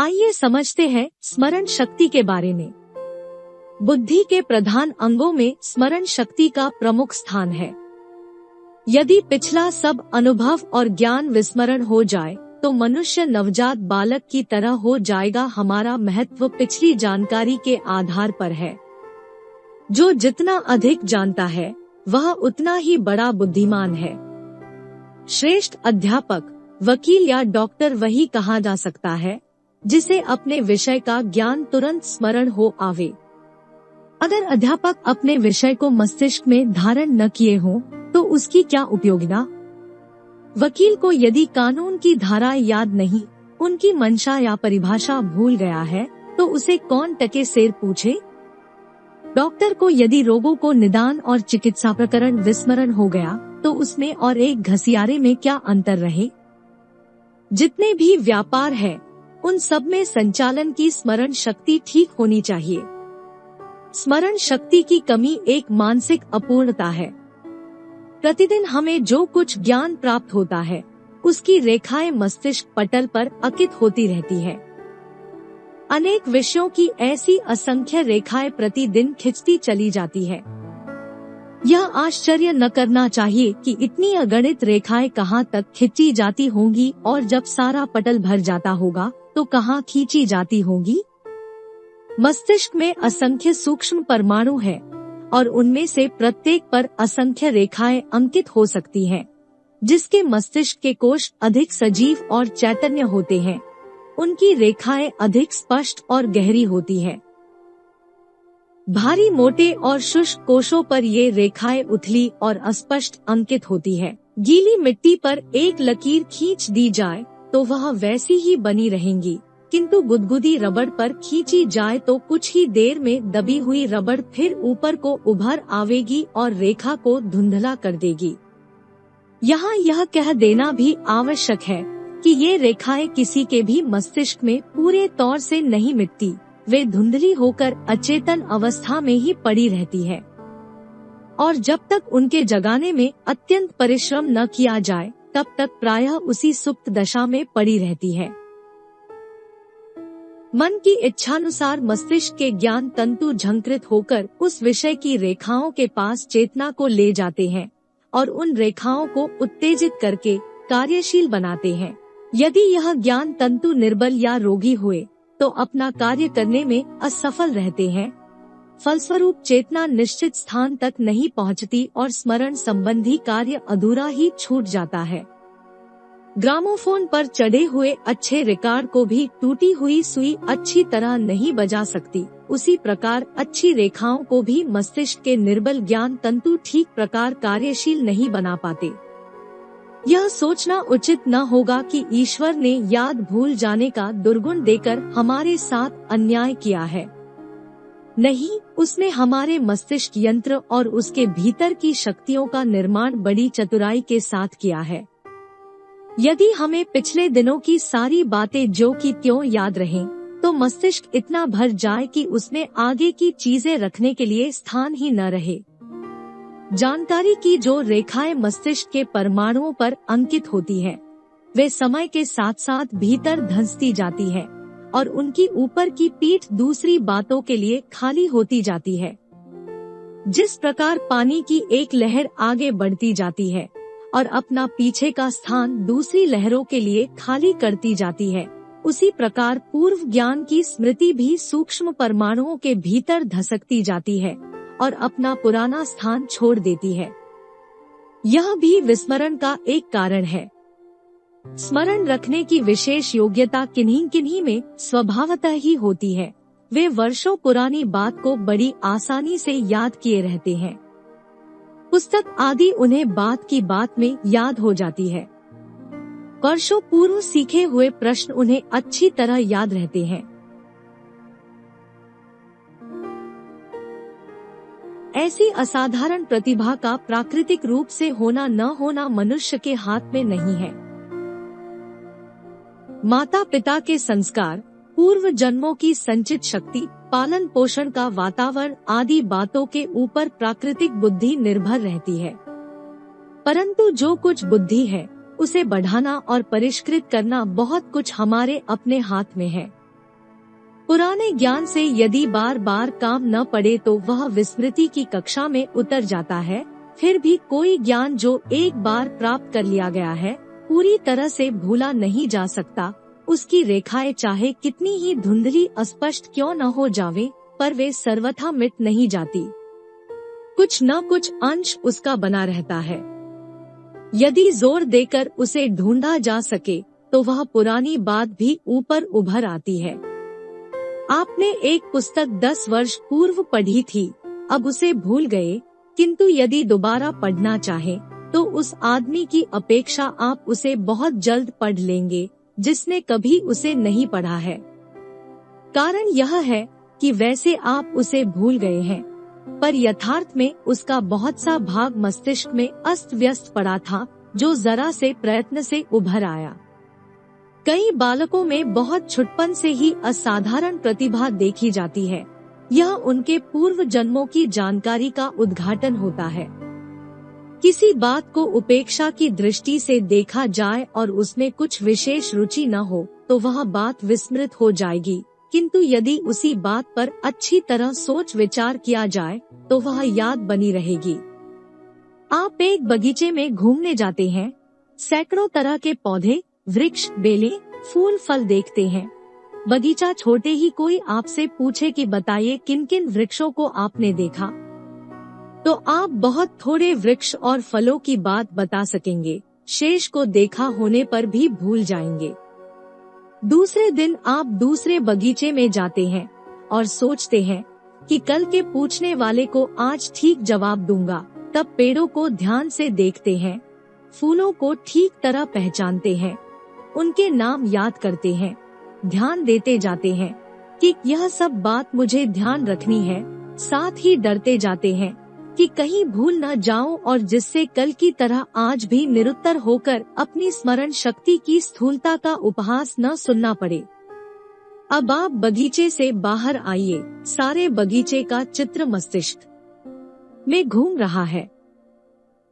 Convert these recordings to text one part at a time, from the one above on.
आइए समझते हैं स्मरण शक्ति के बारे में। बुद्धि के प्रधान अंगों में स्मरण शक्ति का प्रमुख स्थान है। यदि पिछला सब अनुभव और ज्ञान विस्मरण हो जाए तो मनुष्य नवजात बालक की तरह हो जाएगा। हमारा महत्व पिछली जानकारी के आधार पर है। जो जितना अधिक जानता है वह उतना ही बड़ा बुद्धिमान है। श्रेष्ठ अध्यापक, वकील या डॉक्टर वही कहा जा सकता है जिसे अपने विषय का ज्ञान तुरंत स्मरण हो आवे। अगर अध्यापक अपने विषय को मस्तिष्क में धारण न किए हों तो उसकी क्या उपयोगिता। वकील को यदि कानून की धाराएं याद नहीं, उनकी मंशा या परिभाषा भूल गया है तो उसे कौन टके सेर पूछे। डॉक्टर को यदि रोगों को निदान और चिकित्सा प्रकरण विस्मरण हो गया तो उसमें और एक घसियारे में क्या अंतर रहे। जितने भी व्यापार है उन सब में संचालन की स्मरण शक्ति ठीक होनी चाहिए। स्मरण शक्ति की कमी एक मानसिक अपूर्णता है। प्रतिदिन हमें जो कुछ ज्ञान प्राप्त होता है उसकी रेखाएं मस्तिष्क पटल पर अंकित होती रहती है। अनेक विषयों की ऐसी असंख्य रेखाएं प्रतिदिन खिंचती चली जाती है। यह आश्चर्य न करना चाहिए कि इतनी अगणित रेखाएं कहाँ तक खिंची जाती होंगी और जब सारा पटल भर जाता होगा तो कहाँ खींची जाती होंगी। मस्तिष्क में असंख्य सूक्ष्म परमाणु हैं और उनमें से प्रत्येक पर असंख्य रेखाएं अंकित हो सकती हैं। जिसके मस्तिष्क के कोश अधिक सजीव और चैतन्य होते हैं उनकी रेखाएं अधिक स्पष्ट और गहरी होती हैं। भारी, मोटे और शुष्क कोशों पर ये रेखाएं उथली और अस्पष्ट अंकित होती है। गीली मिट्टी पर एक लकीर खींच दी जाए तो वह वैसी ही बनी रहेंगी, किंतु गुदगुदी रबड़ पर खींची जाए तो कुछ ही देर में दबी हुई रबड़ फिर ऊपर को उभर आवेगी और रेखा को धुंधला कर देगी। यहाँ यह कह देना भी आवश्यक है कि ये रेखाएं किसी के भी मस्तिष्क में पूरे तौर से नहीं मिटती, वे धुंधली होकर अचेतन अवस्था में ही पड़ी रहती है और जब तक उनके जगाने में अत्यंत परिश्रम न किया जाए तब तक प्रायः उसी सुप्त दशा में पड़ी रहती है। मन की इच्छानुसार मस्तिष्क के ज्ञान तंतु झंकृत होकर उस विषय की रेखाओं के पास चेतना को ले जाते हैं और उन रेखाओं को उत्तेजित करके कार्यशील बनाते हैं। यदि यह ज्ञान तंतु निर्बल या रोगी हुए तो अपना कार्य करने में असफल रहते हैं। फलस्वरूप चेतना निश्चित स्थान तक नहीं पहुंचती और स्मरण संबंधी कार्य अधूरा ही छूट जाता है। ग्रामोफोन पर चढ़े हुए अच्छे रिकॉर्ड को भी टूटी हुई सुई अच्छी तरह नहीं बजा सकती, उसी प्रकार अच्छी रेखाओं को भी मस्तिष्क के निर्बल ज्ञान तंतु ठीक प्रकार कार्यशील नहीं बना पाते। यह सोचना उचित न होगा कि ईश्वर ने याद भूल जाने का दुर्गुण देकर हमारे साथ अन्याय किया है। नहीं, उसने हमारे मस्तिष्क यंत्र और उसके भीतर की शक्तियों का निर्माण बड़ी चतुराई के साथ किया है। यदि हमें पिछले दिनों की सारी बातें जो की त्यों याद रहें, तो मस्तिष्क इतना भर जाए कि उसमें आगे की चीजें रखने के लिए स्थान ही न रहे। जानकारी की जो रेखाएं मस्तिष्क के परमाणुओं पर अंकित होती है, वे समय के साथ साथ भीतर धंसती जाती है और उनकी ऊपर की पीठ दूसरी बातों के लिए खाली होती जाती है। जिस प्रकार पानी की एक लहर आगे बढ़ती जाती है और अपना पीछे का स्थान दूसरी लहरों के लिए खाली करती जाती है, उसी प्रकार पूर्व ज्ञान की स्मृति भी सूक्ष्म परमाणुओं के भीतर धसकती जाती है और अपना पुराना स्थान छोड़ देती है। यह भी विस्मरण का एक कारण है। स्मरण रखने की विशेष योग्यता किन्हीं किन्हीं में स्वभावतः ही होती है। वे वर्षों पुरानी बात को बड़ी आसानी से याद किए रहते हैं। पुस्तक आदि उन्हें बात की बात में याद हो जाती है। वर्षों पूर्व सीखे हुए प्रश्न उन्हें अच्छी तरह याद रहते हैं। ऐसी असाधारण प्रतिभा का प्राकृतिक रूप से होना न होना मनुष्य के हाथ में नहीं है। माता पिता के संस्कार, पूर्व जन्मों की संचित शक्ति, पालन पोषण का वातावरण आदि बातों के ऊपर प्राकृतिक बुद्धि निर्भर रहती है। परंतु जो कुछ बुद्धि है उसे बढ़ाना और परिष्कृत करना बहुत कुछ हमारे अपने हाथ में है। पुराने ज्ञान से यदि बार बार काम न पड़े तो वह विस्मृति की कक्षा में उतर जाता है। फिर भी कोई ज्ञान जो एक बार प्राप्त कर लिया गया है पूरी तरह से भूला नहीं जा सकता। उसकी रेखाएं चाहे कितनी ही धुंधली अस्पष्ट क्यों न हो जावे, पर वे सर्वथा मिट नहीं जाती। कुछ न कुछ अंश उसका बना रहता है। यदि जोर देकर उसे ढूंढा जा सके तो वह पुरानी बात भी ऊपर उभर आती है। आपने एक पुस्तक 10 वर्ष पूर्व पढ़ी थी, अब उसे भूल गए, किंतु यदि दोबारा पढ़ना चाहे तो उस आदमी की अपेक्षा आप उसे बहुत जल्द पढ़ लेंगे जिसने कभी उसे नहीं पढ़ा है। कारण यह है कि वैसे आप उसे भूल गए हैं, पर यथार्थ में उसका बहुत सा भाग मस्तिष्क में अस्त व्यस्त पड़ा था जो जरा से प्रयत्न से उभर आया। कई बालकों में बहुत छुटपन से ही असाधारण प्रतिभा देखी जाती है। यह उनके पूर्व जन्मों की जानकारी का उद्घाटन होता है। किसी बात को उपेक्षा की दृष्टि से देखा जाए और उसमें कुछ विशेष रुचि न हो तो वह बात विस्मृत हो जाएगी, किंतु यदि उसी बात पर अच्छी तरह सोच विचार किया जाए तो वह याद बनी रहेगी। आप एक बगीचे में घूमने जाते हैं, सैकड़ों तरह के पौधे, वृक्ष, बेलें, फूल, फल देखते हैं। बगीचा छोड़ते ही कोई आपसे पूछे कि बताइए किन किन वृक्षों को आपने देखा, तो आप बहुत थोड़े वृक्ष और फलों की बात बता सकेंगे, शेष को देखा होने पर भी भूल जाएंगे। दूसरे दिन आप दूसरे बगीचे में जाते हैं और सोचते हैं कि कल के पूछने वाले को आज ठीक जवाब दूंगा। तब पेड़ों को ध्यान से देखते हैं, फूलों को ठीक तरह पहचानते हैं, उनके नाम याद करते हैं, ध्यान देते जाते हैं कि यह सब बात मुझे ध्यान रखनी है। साथ ही डरते जाते हैं कि कहीं भूल न जाऊं और जिससे कल की तरह आज भी निरुत्तर होकर अपनी स्मरण शक्ति की स्थूलता का उपहास न सुनना पड़े। अब आप बगीचे से बाहर आइए, सारे बगीचे का चित्र मस्तिष्क में घूम रहा है।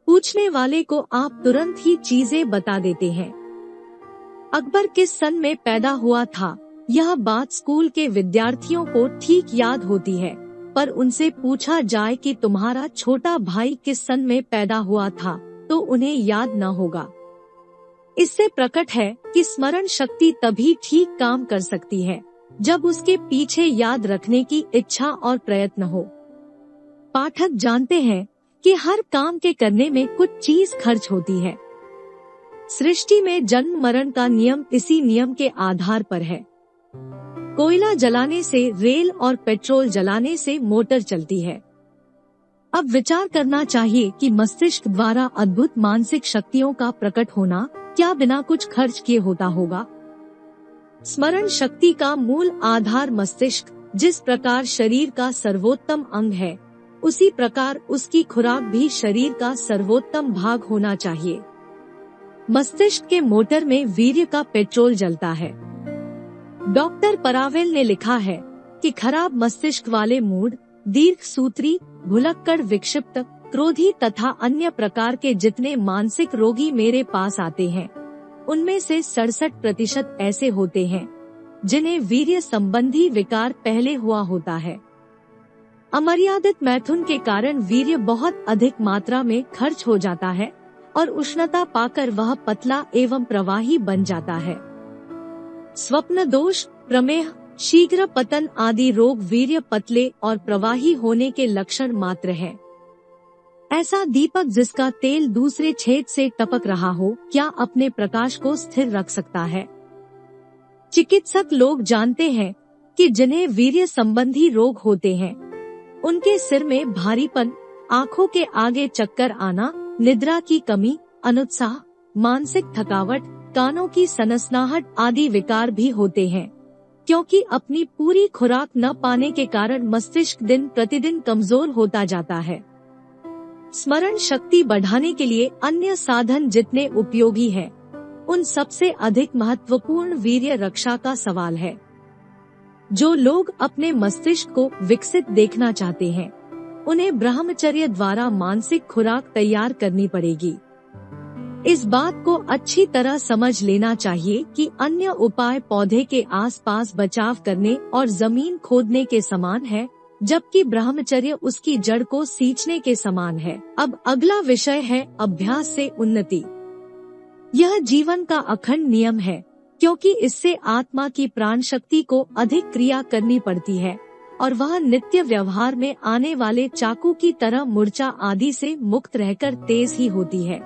पूछने वाले को आप तुरंत ही चीजें बता देते हैं। अकबर किस सन में पैदा हुआ था, यह बात स्कूल के विद्यार्थियों को ठीक याद होती है, पर उनसे पूछा जाए कि तुम्हारा छोटा भाई किस सन में पैदा हुआ था तो उन्हें याद न होगा। इससे प्रकट है कि स्मरण शक्ति तभी ठीक काम कर सकती है जब उसके पीछे याद रखने की इच्छा और प्रयत्न हो। पाठक जानते हैं कि हर काम के करने में कुछ चीज खर्च होती है। सृष्टि में जन्म मरण का नियम इसी नियम के आधार पर है। कोयला जलाने से रेल और पेट्रोल जलाने से मोटर चलती है। अब विचार करना चाहिए कि मस्तिष्क द्वारा अद्भुत मानसिक शक्तियों का प्रकट होना क्या बिना कुछ खर्च किए होता होगा। स्मरण शक्ति का मूल आधार मस्तिष्क जिस प्रकार शरीर का सर्वोत्तम अंग है, उसी प्रकार उसकी खुराक भी शरीर का सर्वोत्तम भाग होना चाहिए। मस्तिष्क के मोटर में वीर्य का पेट्रोल जलता है। डॉक्टर परावेल ने लिखा है कि खराब मस्तिष्क वाले मूड, दीर्घ सूत्री, भुलक्कड़, विक्षिप्त, क्रोधी तथा अन्य प्रकार के जितने मानसिक रोगी मेरे पास आते हैं, उनमें से 67% ऐसे होते हैं जिन्हें वीर्य संबंधी विकार पहले हुआ होता है। अमर्यादित मैथुन के कारण वीर्य बहुत अधिक मात्रा में खर्च हो जाता है और उष्णता पाकर वह पतला एवं प्रवाही बन जाता है। स्वप्न दोष, प्रमेह, शीघ्र पतन आदि रोग वीर्य पतले और प्रवाही होने के लक्षण मात्र है। ऐसा दीपक जिसका तेल दूसरे छेद से टपक रहा हो, क्या अपने प्रकाश को स्थिर रख सकता है? चिकित्सक लोग जानते हैं कि जिन्हें वीर्य संबंधी रोग होते हैं, उनके सिर में भारीपन, आँखों के आगे चक्कर आना, निद्रा की कमी, अनुत्साह, मानसिक थकावट, कानों की सनसनाहट आदि विकार भी होते हैं, क्योंकि अपनी पूरी खुराक न पाने के कारण मस्तिष्क दिन प्रतिदिन कमजोर होता जाता है। स्मरण शक्ति बढ़ाने के लिए अन्य साधन जितने उपयोगी हैं, उन सबसे अधिक महत्वपूर्ण वीर्य रक्षा का सवाल है। जो लोग अपने मस्तिष्क को विकसित देखना चाहते हैं, उन्हें ब्रह्मचर्य द्वारा मानसिक खुराक तैयार करनी पड़ेगी। इस बात को अच्छी तरह समझ लेना चाहिए कि अन्य उपाय पौधे के आसपास बचाव करने और जमीन खोदने के समान है, जबकि ब्रह्मचर्य उसकी जड़ को सींचने के समान है। अब अगला विषय है अभ्यास से उन्नति। यह जीवन का अखंड नियम है, क्योंकि इससे आत्मा की प्राण शक्ति को अधिक क्रिया करनी पड़ती है और वह नित्य व्यवहार में आने वाले चाकू की तरह मूर्छा आदि से मुक्त रहकर तेज ही होती है।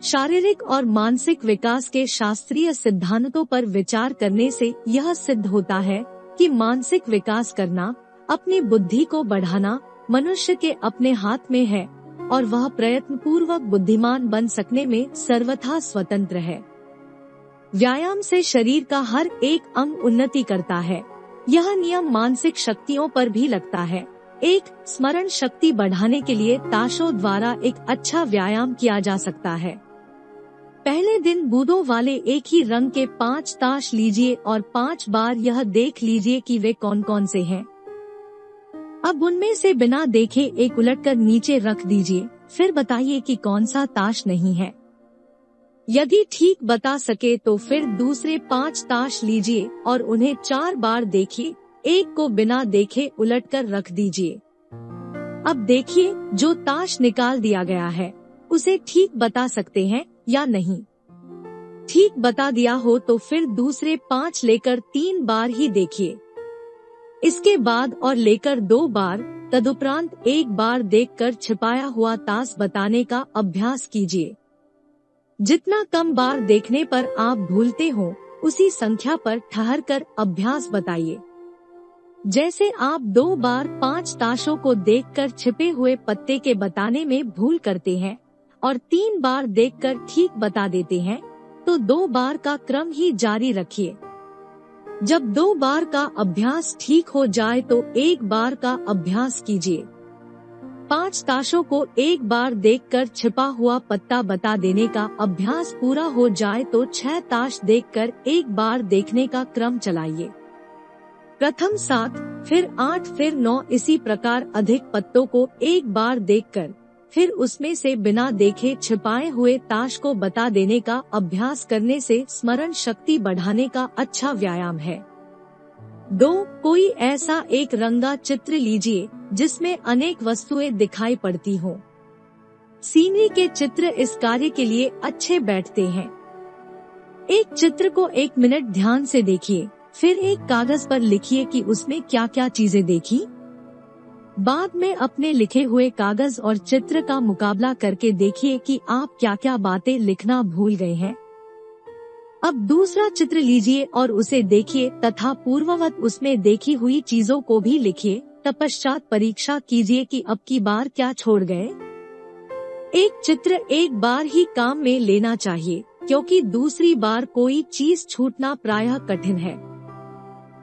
शारीरिक और मानसिक विकास के शास्त्रीय सिद्धांतों पर विचार करने से यह सिद्ध होता है कि मानसिक विकास करना, अपनी बुद्धि को बढ़ाना मनुष्य के अपने हाथ में है और वह प्रयत्न पूर्वक बुद्धिमान बन सकने में सर्वथा स्वतंत्र है। व्यायाम से शरीर का हर एक अंग उन्नति करता है। यह नियम मानसिक शक्तियों पर भी लगता है। एक स्मरण शक्ति बढ़ाने के लिए ताशों द्वारा एक अच्छा व्यायाम किया जा सकता है। पहले दिन बूंदों वाले एक ही रंग के 5 ताश लीजिए और 5 बार यह देख लीजिए कि वे कौन कौन से हैं। अब उनमें से बिना देखे एक उलटकर नीचे रख दीजिए, फिर बताइए कि कौन सा ताश नहीं है। यदि ठीक बता सके तो फिर दूसरे 5 ताश लीजिए और उन्हें 4 बार देखिए, एक को बिना देखे उलटकर रख दीजिए। अब देखिए जो ताश निकाल दिया गया है उसे ठीक बता सकते हैं या नहीं। ठीक बता दिया हो तो फिर दूसरे 5 लेकर 3 बार ही देखिए, इसके बाद और लेकर 2 बार, तदुपरांत 1 बार देखकर छिपाया हुआ ताश बताने का अभ्यास कीजिए। जितना कम बार देखने पर आप भूलते हो, उसी संख्या पर ठहरकर अभ्यास बताइए। जैसे आप 2 बार 5 ताशों को देखकर छिपे हुए पत्ते के बताने में भूल करते हैं और 3 बार देखकर ठीक बता देते हैं, तो 2 बार का क्रम ही जारी रखिए। जब 2 बार का अभ्यास ठीक हो जाए तो 1 बार का अभ्यास कीजिए। 5 ताशों को 1 बार देखकर छिपा हुआ पत्ता बता देने का अभ्यास पूरा हो जाए तो 6 ताश देखकर 1 बार देखने का क्रम चलाइए। प्रथम 7, फिर 8, फिर 9, इसी प्रकार अधिक पत्तों को 1 बार देखकर फिर उसमें से बिना देखे छिपाए हुए ताश को बता देने का अभ्यास करने से स्मरण शक्ति बढ़ाने का अच्छा व्यायाम है। 2. कोई ऐसा एक रंगा चित्र लीजिए जिसमें अनेक वस्तुएं दिखाई पड़ती हों। सीनरी के चित्र इस कार्य के लिए अच्छे बैठते हैं। एक चित्र को 1 मिनट ध्यान से देखिए, फिर एक कागज पर लिखिए कि उसमें क्या क्या चीजें देखी। बाद में अपने लिखे हुए कागज और चित्र का मुकाबला करके देखिए कि आप क्या क्या बातें लिखना भूल गए हैं। अब दूसरा चित्र लीजिए और उसे देखिए तथा पूर्ववत उसमें देखी हुई चीजों को भी लिखिए। तत्पश्चात परीक्षा कीजिए कि अब की बार क्या छोड़ गए। एक चित्र 1 बार ही काम में लेना चाहिए, क्योंकि दूसरी बार कोई चीज छूटना प्रायः कठिन है।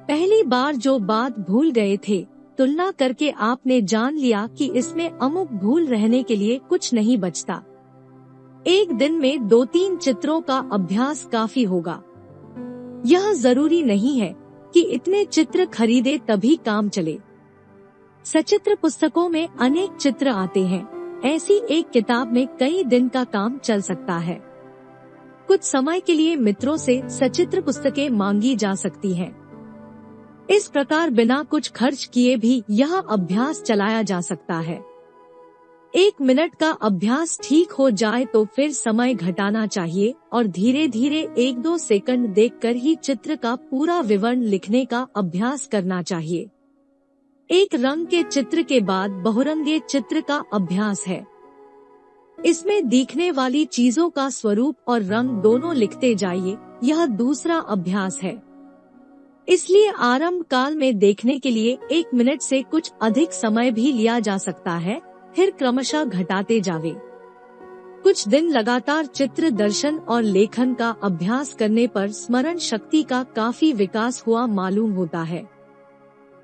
पहली बार जो बात भूल गए थे, तुलना करके आपने जान लिया कि इसमें अमुक भूल रहने के लिए कुछ नहीं बचता। एक दिन में 2-3 चित्रों का अभ्यास काफी होगा। यह जरूरी नहीं है कि इतने चित्र खरीदे तभी काम चले। सचित्र पुस्तकों में अनेक चित्र आते हैं। ऐसी एक किताब में कई दिन का काम चल सकता है। कुछ समय के लिए मित्रों से सचित्र पुस्तकें मांगी जा सकती हैं। इस प्रकार बिना कुछ खर्च किए भी यह अभ्यास चलाया जा सकता है। 1 मिनट का अभ्यास ठीक हो जाए तो फिर समय घटाना चाहिए और धीरे धीरे 1-2 सेकंड देखकर ही चित्र का पूरा विवरण लिखने का अभ्यास करना चाहिए। एक रंग के चित्र के बाद बहुरंगे चित्र का अभ्यास है। इसमें दिखने वाली चीजों का स्वरूप और रंग दोनों लिखते जाइए। यह दूसरा अभ्यास है। इसलिए आरंभ काल में देखने के लिए 1 मिनट से कुछ अधिक समय भी लिया जा सकता है, फिर क्रमशः घटाते जावे। कुछ दिन लगातार चित्र दर्शन और लेखन का अभ्यास करने पर स्मरण शक्ति का काफी विकास हुआ मालूम होता है।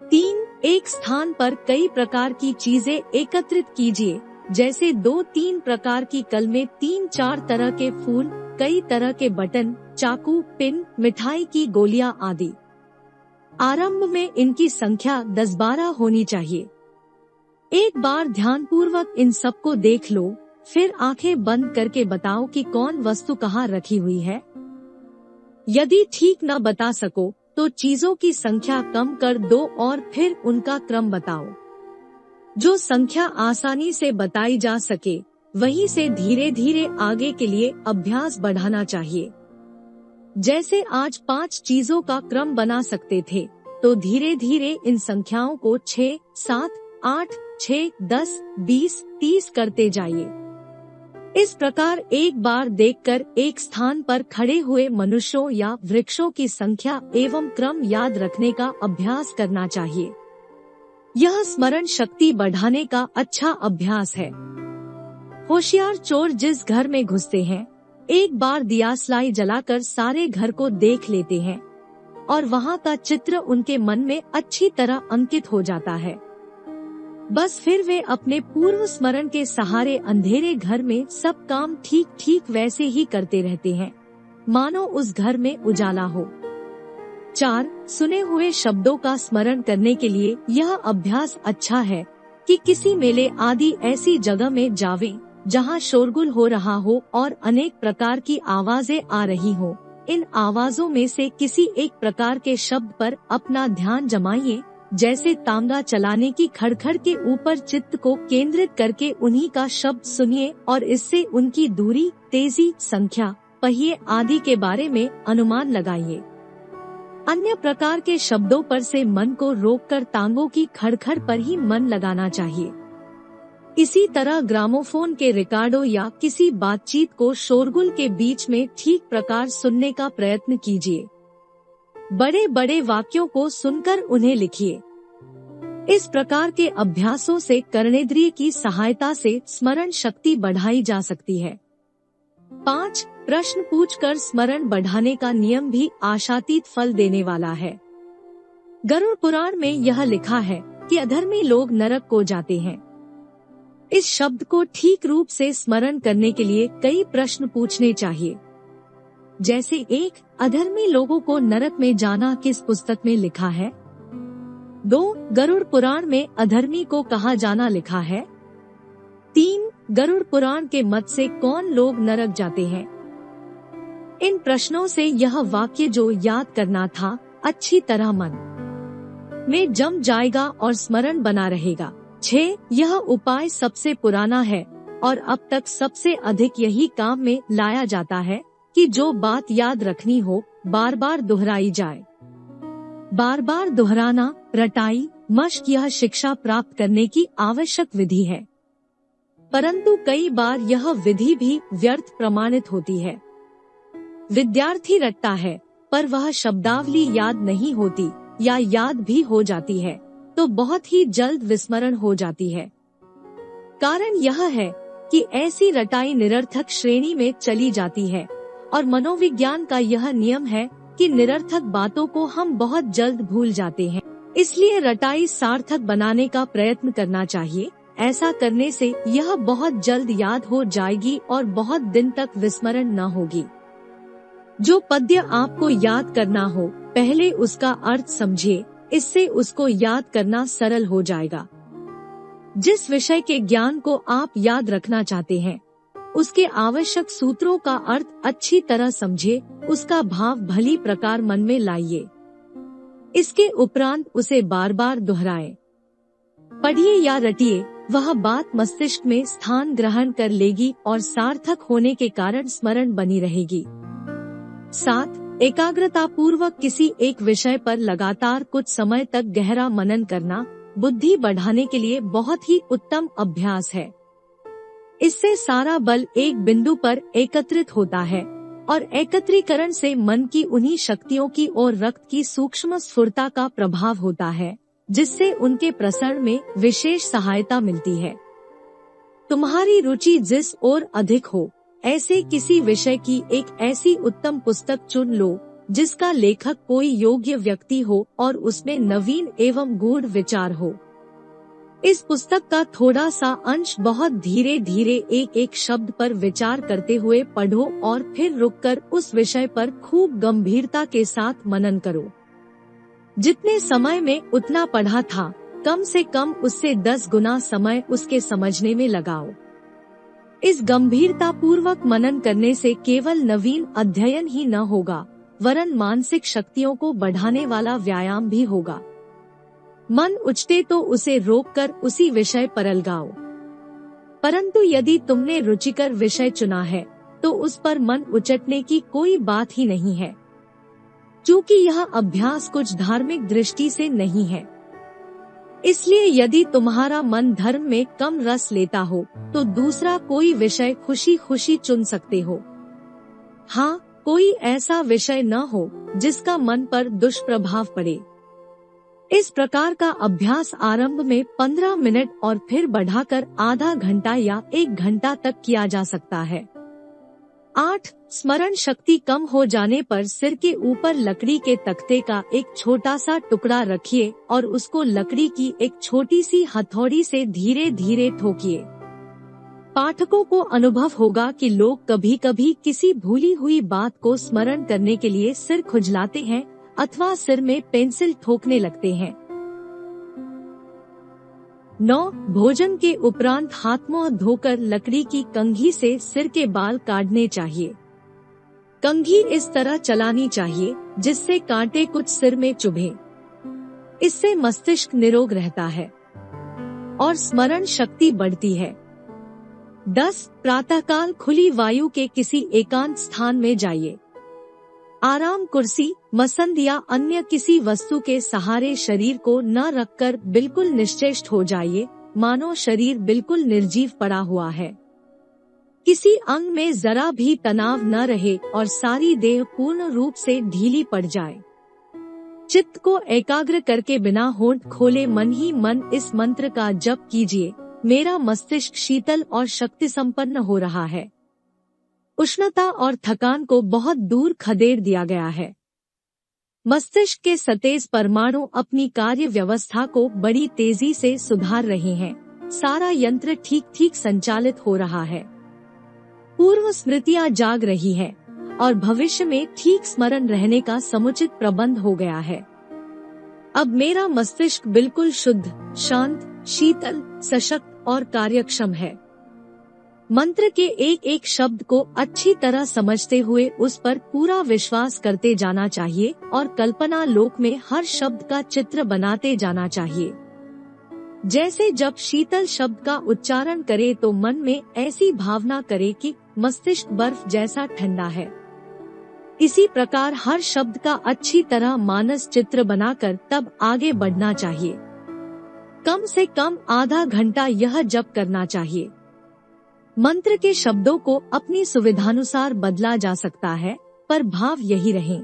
3. एक स्थान पर कई प्रकार की चीजें एकत्रित कीजिए, जैसे 2-3 प्रकार की कलमें, 3-4 तरह के फूल, कई तरह के बटन, चाकू, पिन, मिठाई की गोलियां आदि। आरंभ में इनकी संख्या 10-12 होनी चाहिए। एक बार ध्यानपूर्वक इन सबको देख लो, फिर आंखें बंद करके बताओ कि कौन वस्तु कहाँ रखी हुई है। यदि ठीक न बता सको तो चीजों की संख्या कम कर दो और फिर उनका क्रम बताओ। जो संख्या आसानी से बताई जा सके वहीं से धीरे धीरे आगे के लिए अभ्यास बढ़ाना चाहिए। जैसे आज 5 चीजों का क्रम बना सकते थे, तो धीरे धीरे इन संख्याओं को 6, 7, 8, 6, 10, 20, 30 करते जाइए। इस प्रकार एक बार देखकर एक स्थान पर खड़े हुए मनुष्यों या वृक्षों की संख्या एवं क्रम याद रखने का अभ्यास करना चाहिए। यह स्मरण शक्ति बढ़ाने का अच्छा अभ्यास है। होशियार चोर जिस घर में घुसते हैं, एक बार दियासलाई जलाकर सारे घर को देख लेते हैं और वहाँ का चित्र उनके मन में अच्छी तरह अंकित हो जाता है। बस फिर वे अपने पूर्व स्मरण के सहारे अंधेरे घर में सब काम ठीक ठीक वैसे ही करते रहते हैं, मानो उस घर में उजाला हो। 4. सुने हुए शब्दों का स्मरण करने के लिए यह अभ्यास अच्छा है कि किसी मेले आदि ऐसी जगह में जावें जहाँ शोरगुल हो रहा हो और अनेक प्रकार की आवाजें आ रही हो। इन आवाजों में से किसी एक प्रकार के शब्द पर अपना ध्यान जमाइए, जैसे तांगा चलाने की खड़खड़ के ऊपर चित्त को केंद्रित करके उन्हीं का शब्द सुनिए और इससे उनकी दूरी, तेजी, संख्या, पहिए आदि के बारे में अनुमान लगाइए। अन्य प्रकार के शब्दों पर से मन को रोककर तांगों की खड़खड़ पर ही मन लगाना चाहिए। इसी तरह ग्रामोफोन के रिकॉर्डों या किसी बातचीत को शोरगुल के बीच में ठीक प्रकार सुनने का प्रयत्न कीजिए। बड़े बड़े वाक्यों को सुनकर उन्हें लिखिए। इस प्रकार के अभ्यासों से कर्णेंद्रिय की सहायता से स्मरण शक्ति बढ़ाई जा सकती है। 5. प्रश्न पूछकर स्मरण बढ़ाने का नियम भी आशातीत फल देने वाला है। गरुड़ पुराण में यह लिखा है कि अधर्मी लोग नरक को जाते हैं। इस शब्द को ठीक रूप से स्मरण करने के लिए कई प्रश्न पूछने चाहिए। जैसे 1. अधर्मी लोगों को नरक में जाना किस पुस्तक में लिखा है? 2. गरुड़ पुराण में अधर्मी को कहाँ जाना लिखा है? 3. गरुड़ पुराण के मत से कौन लोग नरक जाते हैं? इन प्रश्नों से यह वाक्य जो याद करना था अच्छी तरह मन में जम जाएगा और स्मरण बना रहेगा। 6. यह उपाय सबसे पुराना है और अब तक सबसे अधिक यही काम में लाया जाता है कि जो बात याद रखनी हो बार बार दोहराई जाए। बार बार दोहराना, रटाई, मश्क यह शिक्षा प्राप्त करने की आवश्यक विधि है, परंतु कई बार यह विधि भी व्यर्थ प्रमाणित होती है। विद्यार्थी रटता है पर वह शब्दावली याद नहीं होती या याद भी हो जाती है तो बहुत ही जल्द विस्मरण हो जाती है। कारण यह है कि ऐसी रटाई निरर्थक श्रेणी में चली जाती है और मनोविज्ञान का यह नियम है कि निरर्थक बातों को हम बहुत जल्द भूल जाते हैं। इसलिए रटाई सार्थक बनाने का प्रयत्न करना चाहिए। ऐसा करने से यह बहुत जल्द याद हो जाएगी और बहुत दिन तक विस्मरण न होगी। जो पद्य आपको याद करना हो पहले उसका अर्थ समझिए, इससे उसको याद करना सरल हो जाएगा। जिस विषय के ज्ञान को आप याद रखना चाहते हैं उसके आवश्यक सूत्रों का अर्थ अच्छी तरह समझिए, उसका भाव भली प्रकार मन में लाइए। इसके उपरांत उसे बार बार दोहराएं। पढ़िए या रटिए, वह बात मस्तिष्क में स्थान ग्रहण कर लेगी और सार्थक होने के कारण स्मरण बनी रहेगी। 7. एकाग्रता पूर्वक किसी एक विषय पर लगातार कुछ समय तक गहरा मनन करना बुद्धि बढ़ाने के लिए बहुत ही उत्तम अभ्यास है। इससे सारा बल एक बिंदु पर एकत्रित होता है और एकत्रीकरण से मन की उन्हीं शक्तियों की ओर रक्त की सूक्ष्म स्फुरता का प्रभाव होता है, जिससे उनके प्रसरण में विशेष सहायता मिलती है। तुम्हारी रुचि जिस ओर अधिक हो ऐसे किसी विषय की एक ऐसी उत्तम पुस्तक चुन लो जिसका लेखक कोई योग्य व्यक्ति हो और उसमें नवीन एवं गूढ़ विचार हो। इस पुस्तक का थोड़ा सा अंश बहुत धीरे धीरे एक एक शब्द पर विचार करते हुए पढ़ो और फिर रुककर उस विषय पर खूब गंभीरता के साथ मनन करो। जितने समय में उतना पढ़ा था कम से कम उससे 10 गुना समय उसके समझने में लगाओ। इस गंभीरता पूर्वक मनन करने से केवल नवीन अध्ययन ही न होगा, वरन मानसिक शक्तियों को बढ़ाने वाला व्यायाम भी होगा। मन उचटे तो उसे रोककर उसी विषय पर अलगाओ। परंतु यदि तुमने रुचिकर विषय चुना है तो उस पर मन उचटने की कोई बात ही नहीं है, क्योंकि यह अभ्यास कुछ धार्मिक दृष्टि से नहीं है। इसलिए यदि तुम्हारा मन धर्म में कम रस लेता हो तो दूसरा कोई विषय खुशी खुशी चुन सकते हो। हाँ, कोई ऐसा विषय न हो जिसका मन पर दुष्प्रभाव पड़े। इस प्रकार का अभ्यास आरंभ में 15 मिनट और फिर बढ़ाकर आधा घंटा या 1 घंटा तक किया जा सकता है। 8. स्मरण शक्ति कम हो जाने पर सिर के ऊपर लकड़ी के तख्ते का एक छोटा सा टुकड़ा रखिए और उसको लकड़ी की एक छोटी सी हथौड़ी से धीरे धीरे ठोकिए। पाठकों को अनुभव होगा कि लोग कभी कभी किसी भूली हुई बात को स्मरण करने के लिए सिर खुजलाते हैं अथवा सिर में पेंसिल ठोकने लगते हैं। 9. भोजन के उपरांत हाथ मुंह धोकर लकड़ी की कंघी से सिर के बाल काटने चाहिए। कंघी इस तरह चलानी चाहिए जिससे कांटे कुछ सिर में चुभे। इससे मस्तिष्क निरोग रहता है और स्मरण शक्ति बढ़ती है। 10. प्रातःकाल खुली वायु के किसी एकांत स्थान में जाइए। आराम कुर्सी, मसंद या अन्य किसी वस्तु के सहारे शरीर को न रखकर बिल्कुल निश्चेष्ट हो जाइए, मानो शरीर बिल्कुल निर्जीव पड़ा हुआ है। किसी अंग में जरा भी तनाव न रहे और सारी देह पूर्ण रूप से ढीली पड़ जाए। चित्त को एकाग्र करके बिना होंठ खोले मन ही मन इस मंत्र का जप कीजिए। मेरा मस्तिष्क शीतल और शक्ति संपन्न हो रहा है। उष्णता और थकान को बहुत दूर खदेड़ दिया गया है। मस्तिष्क के सतेज परमाणु अपनी कार्य व्यवस्था को बड़ी तेजी से सुधार रहे हैं। सारा यंत्र ठीक ठीक संचालित हो रहा है। पूर्व स्मृतियां जाग रही है और भविष्य में ठीक स्मरण रहने का समुचित प्रबंध हो गया है। अब मेरा मस्तिष्क बिल्कुल शुद्ध, शांत, शीतल, सशक्त और कार्यक्षम है। मंत्र के एक एक शब्द को अच्छी तरह समझते हुए उस पर पूरा विश्वास करते जाना चाहिए और कल्पना लोक में हर शब्द का चित्र बनाते जाना चाहिए। जैसे जब शीतल शब्द का उच्चारण करे तो मन में ऐसी भावना करे कि मस्तिष्क बर्फ जैसा ठंडा है। इसी प्रकार हर शब्द का अच्छी तरह मानस चित्र बनाकर तब आगे बढ़ना चाहिए। कम से कम आधा घंटा यह जप करना चाहिए। मंत्र के शब्दों को अपनी सुविधानुसार बदला जा सकता है, पर भाव यही रहे।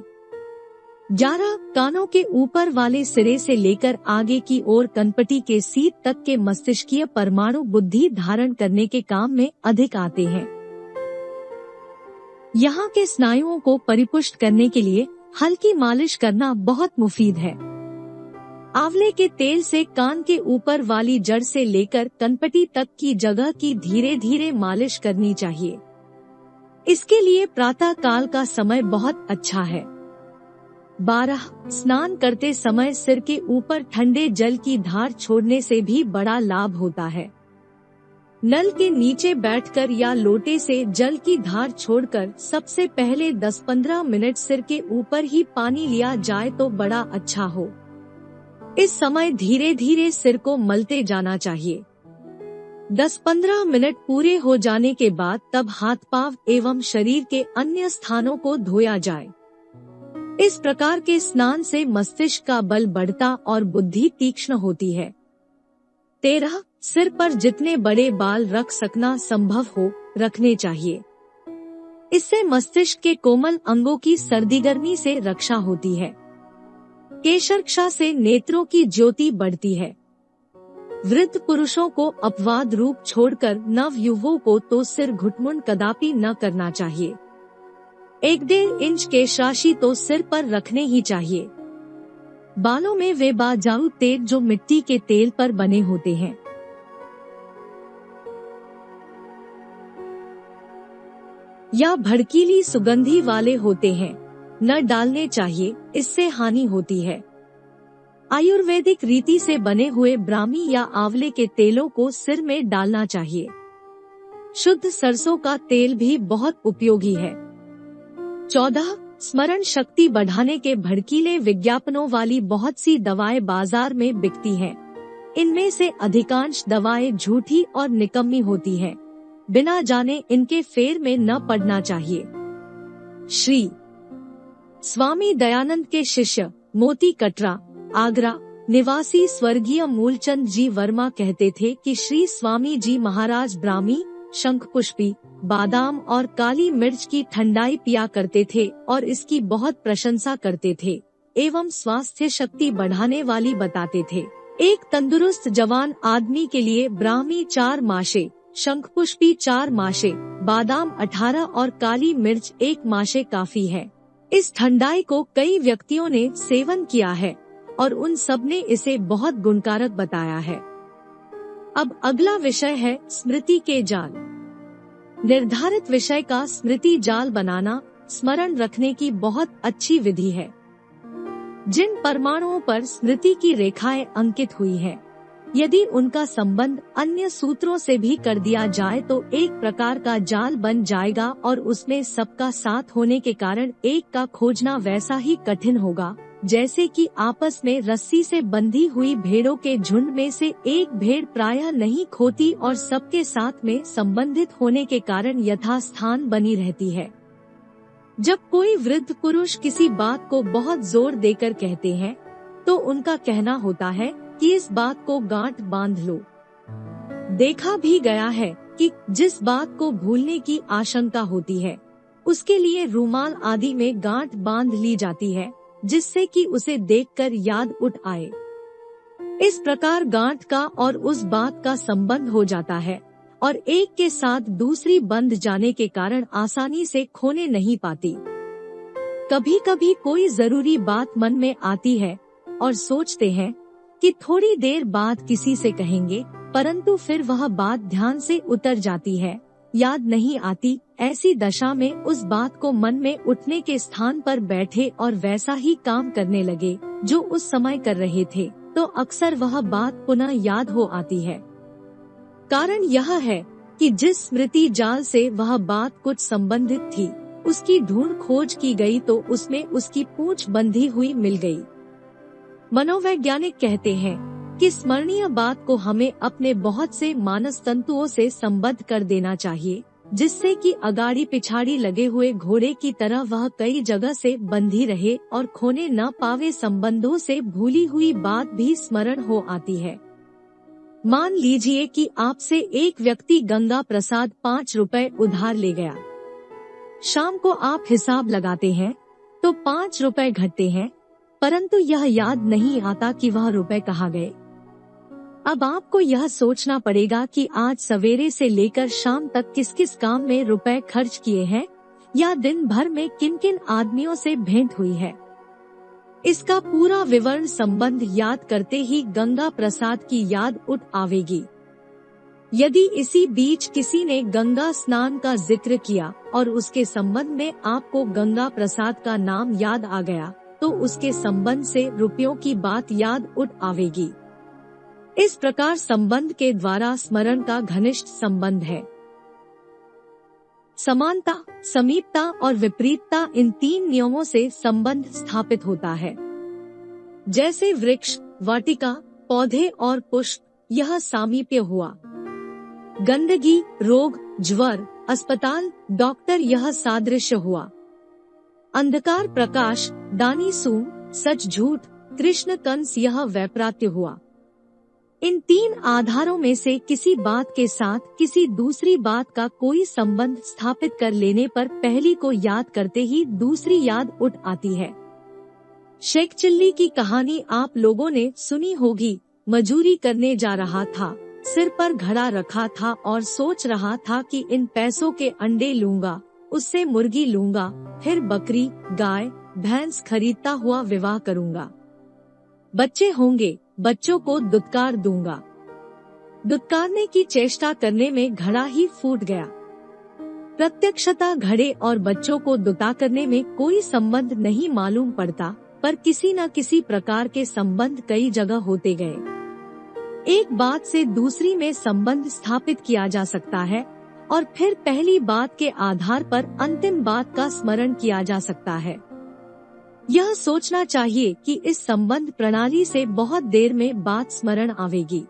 11. कानों के ऊपर वाले सिरे से लेकर आगे की ओर कनपटी के सीट तक के मस्तिष्कीय परमाणु बुद्धि धारण करने के काम में अधिक आते हैं। यहाँ के स्नायुओं को परिपुष्ट करने के लिए हल्की मालिश करना बहुत मुफीद है। आंवले के तेल से कान के ऊपर वाली जड़ से लेकर कनपटी तक की जगह की धीरे धीरे मालिश करनी चाहिए। इसके लिए प्रातः काल का समय बहुत अच्छा है। 12. स्नान करते समय सिर के ऊपर ठंडे जल की धार छोड़ने से भी बड़ा लाभ होता है। नल के नीचे बैठकर या लोटे से जल की धार छोड़कर सबसे पहले 10-15 मिनट सिर के ऊपर ही पानी लिया जाए तो बड़ा अच्छा हो। इस समय धीरे धीरे सिर को मलते जाना चाहिए। 10-15 मिनट पूरे हो जाने के बाद तब हाथ पांव एवं शरीर के अन्य स्थानों को धोया जाए। इस प्रकार के स्नान से मस्तिष्क का बल बढ़ता और बुद्धि तीक्ष्ण होती है। 13. सिर पर जितने बड़े बाल रख सकना संभव हो रखने चाहिए। इससे मस्तिष्क के कोमल अंगों की सर्दी गर्मी से रक्षा होती है। केशरक्षा से नेत्रों की ज्योति बढ़ती है। वृद्ध पुरुषों को अपवाद रूप छोड़कर नव युवकों को तो सिर घुटमुंड कदापि न करना चाहिए। 1-1.5 इंच केश राशि तो सिर पर रखने ही चाहिए। बालों में वे बाजारू तेल जो मिट्टी के तेल पर बने होते हैं या भड़कीली सुगंधी वाले होते हैं न डालने चाहिए, इससे हानि होती है। आयुर्वेदिक रीति से बने हुए ब्राह्मी या आंवले के तेलों को सिर में डालना चाहिए। शुद्ध सरसों का तेल भी बहुत उपयोगी है। 14. स्मरण शक्ति बढ़ाने के भड़कीले विज्ञापनों वाली बहुत सी दवाएं बाजार में बिकती हैं। इनमें से अधिकांश दवाएं झूठी और निकम्मी होती हैं। बिना जाने इनके फेर में न पड़ना चाहिए। श्री स्वामी दयानंद के शिष्य मोती कटरा, आगरा निवासी स्वर्गीय मूलचंद जी वर्मा कहते थे कि श्री स्वामी जी महाराज ब्राह्मी, शंखपुष्पी, बादाम और काली मिर्च की ठंडाई पिया करते थे और इसकी बहुत प्रशंसा करते थे एवं स्वास्थ्य शक्ति बढ़ाने वाली बताते थे। एक तंदुरुस्त जवान आदमी के लिए ब्राह्मी 4 माशे, शंखपुष्पी 4 माशे, बादाम 18 और काली मिर्च 1 माशे काफी है। इस ठंडाई को कई व्यक्तियों ने सेवन किया है और उन सब ने इसे बहुत गुणकारक बताया है। अब अगला विषय है स्मृति के जाल। निर्धारित विषय का स्मृति जाल बनाना स्मरण रखने की बहुत अच्छी विधि है। जिन परमाणुओं पर स्मृति की रेखाएं अंकित हुई हैं, यदि उनका संबंध अन्य सूत्रों से भी कर दिया जाए तो एक प्रकार का जाल बन जाएगा और उसमें सबका साथ होने के कारण एक का खोजना वैसा ही कठिन होगा जैसे कि आपस में रस्सी से बंधी हुई भेड़ों के झुंड में से एक भेड़ प्रायः नहीं खोती और सबके साथ में संबंधित होने के कारण यथास्थान बनी रहती है। जब कोई वृद्ध पुरुष किसी बात को बहुत जोर देकर कहते हैं तो उनका कहना होता है कि इस बात को गांठ बांध लो। देखा भी गया है कि जिस बात को भूलने की आशंका होती है उसके लिए रूमाल आदि में गांठ बांध ली जाती है जिससे कि उसे देखकर याद उठ आए। इस प्रकार गांठ का और उस बात का संबंध हो जाता है और एक के साथ दूसरी बंध जाने के कारण आसानी से खोने नहीं पाती। कभी कभी कोई जरूरी बात मन में आती है और सोचते हैं कि थोड़ी देर बाद किसी से कहेंगे, परंतु फिर वह बात ध्यान से उतर जाती है, याद नहीं आती। ऐसी दशा में उस बात को मन में उठने के स्थान पर बैठे और वैसा ही काम करने लगे जो उस समय कर रहे थे तो अक्सर वह बात पुनः याद हो आती है। कारण यह है कि जिस स्मृति जाल से वह बात कुछ संबंधित थी उसकी ढूंढ खोज की गई तो उसमें उसकी पूंछ बंधी हुई मिल गई। मनोवैज्ञानिक कहते हैं कि स्मरणीय बात को हमें अपने बहुत से मानस तंतुओं से संबद्ध कर देना चाहिए जिससे कि अगाड़ी पिछाड़ी लगे हुए घोड़े की तरह वह कई जगह से बंधी रहे और खोने न पावे। संबंधों से भूली हुई बात भी स्मरण हो आती है। मान लीजिए कि आपसे एक व्यक्ति गंगा प्रसाद 5 रुपए उधार ले गया। शाम को आप हिसाब लगाते हैं तो 5 रुपए घटते हैं, परंतु यह याद नहीं आता कि वह रुपए कहाँ गए। अब आपको यह सोचना पड़ेगा कि आज सवेरे से लेकर शाम तक किस किस काम में रुपए खर्च किए हैं या दिन भर में किन किन आदमियों से भेंट हुई है। इसका पूरा विवरण संबंध याद करते ही गंगा प्रसाद की याद उठ आवेगी। यदि इसी बीच किसी ने गंगा स्नान का जिक्र किया और उसके संबंध में आपको गंगा प्रसाद का नाम याद आ गया तो उसके संबंध से रुपयों की बात याद उठ आवेगी। इस प्रकार संबंध के द्वारा स्मरण का घनिष्ठ संबंध है। समानता, समीपता और विपरीतता, इन 3 नियमों से संबंध स्थापित होता है। जैसे वृक्ष, वाटिका, पौधे और पुष्प, यह सामीप्य हुआ। गंदगी, रोग, ज्वर, अस्पताल, डॉक्टर, यह सादृश्य हुआ। अंधकार, प्रकाश, दानी, सूम, सच, झूठ, कृष्ण, कंस, यह वैपरात्य हुआ। इन 3 आधारों में से किसी बात के साथ किसी दूसरी बात का कोई संबंध स्थापित कर लेने पर पहली को याद करते ही दूसरी याद उठ आती है। शेख चिल्ली की कहानी आप लोगों ने सुनी होगी। मजूरी करने जा रहा था, सिर पर घड़ा रखा था और सोच रहा था कि इन पैसों के अंडे लूंगा, उससे मुर्गी लूंगा, फिर बकरी, गाय, भैंस खरीदता हुआ विवाह करूंगा। बच्चे होंगे, बच्चों को दुत्कार दूंगा। दुत्कारने की चेष्टा करने में घड़ा ही फूट गया। प्रत्यक्षता घड़े और बच्चों को दुता करने में कोई संबंध नहीं मालूम पड़ता, पर किसी न किसी प्रकार के संबंध कई जगह होते गए। एक बात से दूसरी में संबंध स्थापित किया जा सकता है और फिर पहली बात के आधार पर अंतिम बात का स्मरण किया जा सकता है। यह सोचना चाहिए कि इस संबंध प्रणाली से बहुत देर में बात स्मरण आवेगी।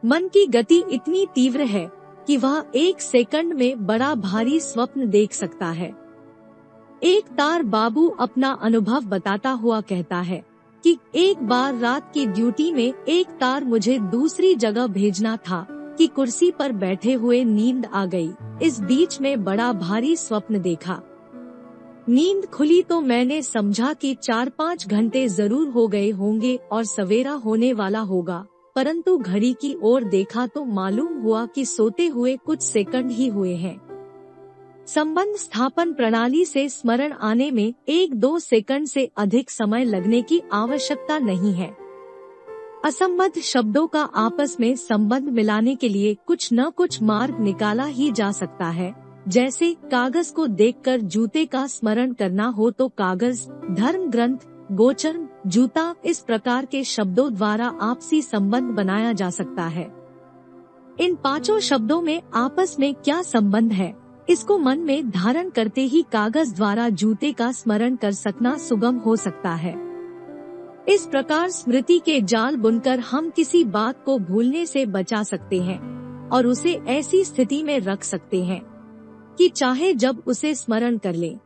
मन की गति इतनी तीव्र है कि वह 1 सेकंड में बड़ा भारी स्वप्न देख सकता है। एक तार बाबू अपना अनुभव बताता हुआ कहता है कि एक बार रात की ड्यूटी में एक तार मुझे दूसरी जगह भेजना था कि कुर्सी पर बैठे हुए नींद आ गई। इस बीच में बड़ा भारी स्वप्न देखा। नींद खुली तो मैंने समझा कि 4-5 घंटे जरूर हो गए होंगे और सवेरा होने वाला होगा, परंतु घड़ी की ओर देखा तो मालूम हुआ कि सोते हुए कुछ सेकंड ही हुए हैं। संबंध स्थापन प्रणाली से स्मरण आने में 1-2 सेकंड से अधिक समय लगने की आवश्यकता नहीं है। असंबद्ध शब्दों का आपस में संबंध मिलाने के लिए कुछ न कुछ मार्ग निकाला ही जा सकता है। जैसे कागज को देखकर जूते का स्मरण करना हो तो कागज, धर्म ग्रंथ, गोचर, जूता, इस प्रकार के शब्दों द्वारा आपसी संबंध बनाया जा सकता है। इन 5 शब्दों में आपस में क्या संबंध है, इसको मन में धारण करते ही कागज द्वारा जूते का स्मरण कर सकना सुगम हो सकता है। इस प्रकार स्मृति के जाल बुनकर हम किसी बात को भूलने से बचा सकते हैं और उसे ऐसी स्थिति में रख सकते हैं कि चाहे जब उसे स्मरण कर लें।